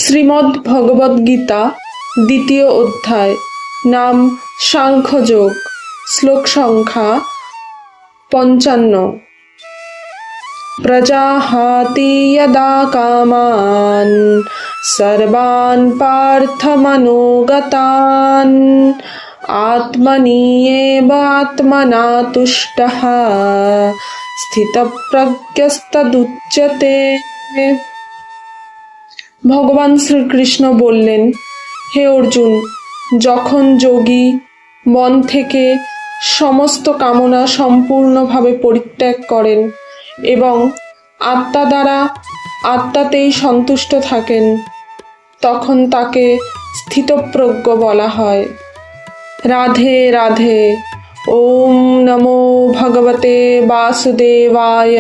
শ্রীমদ্ ভগবদ গীতা দ্বিতীয় অধ্যায়, নাম সাংখ্যযোগ, শ্লোক সংখ্যা 55। প্রজাহাতি যদা কামান সর্বান পার্থমনোগতান আত্মনিয়েব আত্মনা তুষ্টঃ স্থিতপ্রজ্ঞস্তদুচ্যতে। ভগবান শ্রীকৃষ্ণ বললেন, হে অর্জুন, যখন যোগী মন থেকে সমস্ত কামনা সম্পূর্ণভাবে পরিত্যাগ করেন এবং আত্মা দ্বারা আত্মাতেই সন্তুষ্ট থাকেন, তখন তাকে স্থিতপ্রজ্ঞ বলা হয়। রাধে রাধে। ওম নমো ভগবতে বাসুদেবায়।